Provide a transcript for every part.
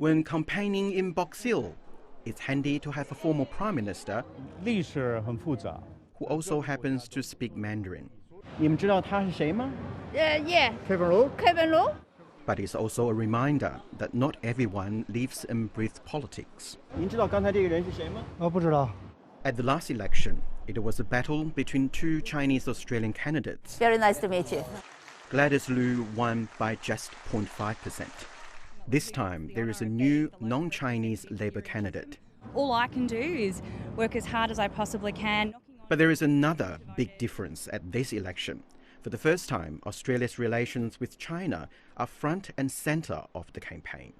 When campaigning in Box Hill, it's handy to have a former prime minister 历史很复杂。 who also happens to speak Mandarin. 你们知道他是谁吗？ Yeah. Kevin Lu? But it's also a reminder that not everyone lives and breathes politics. 您知道刚才这个人是谁吗？不知道。 At the last election, it was a battle between two Chinese Australian candidates. Very nice to meet you. Gladys Liu won by just 0.5%. This time, there is a new non-Chinese Labour candidate. All I can do is work as hard as I possibly can. But there is another big difference at this election. For the first time, Australia's relations with China are front and centre of the campaign.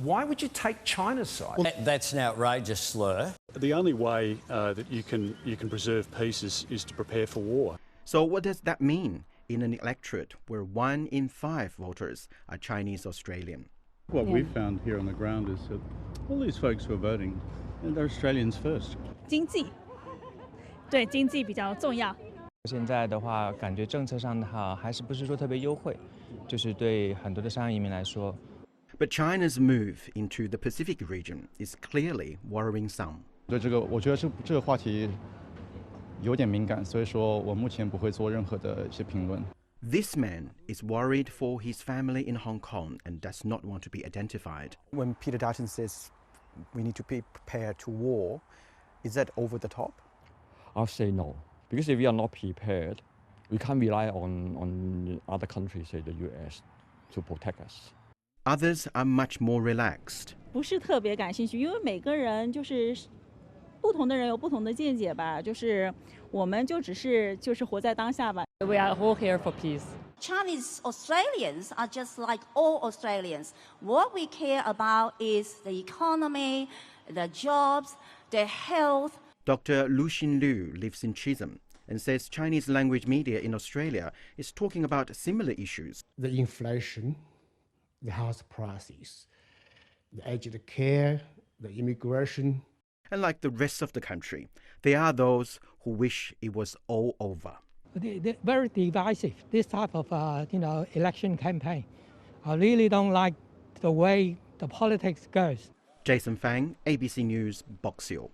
Why would you take China's side? That's an outrageous slur. The only way that you can preserve peace is to prepare for war. So what does that mean in an electorate where 1 in 5 voters are Chinese Australian? What we've found here on the ground is that all these folks who are voting, they're Australians first. 经济，对经济比较重要。现在的话，感觉政策上的话，还是不是说特别优惠，就是对很多的商业移民来说。But China's move into the Pacific region is clearly worrying some. 对这个，我觉得这个话题有点敏感，所以说我目前不会做任何的一些评论。This man is worried for his family in Hong Kong and does not want to be identified. When Peter Dutton says we need to be prepared to war, is that over the top? I'll say no, because if we are not prepared, we can't rely on other countries, say the US, to protect us. Others are much more relaxed. 不是特别感兴趣，因为每个人就是不同的人有不同的见解吧，就是我们就是活在当下吧。We are all here for peace. Chinese Australians are just like all Australians. What we care about is the economy, the jobs, the health. Dr. Lu Xinlu lives in Chisholm and says Chinese language media in Australia is talking about similar issues. The inflation, the house prices, the aged care, the immigration. And like the rest of the country, there are those who wish it was all over. They're very divisive, this type of election campaign. I really don't like the way the politics goes. Jason Fang, ABC News, Box Hill.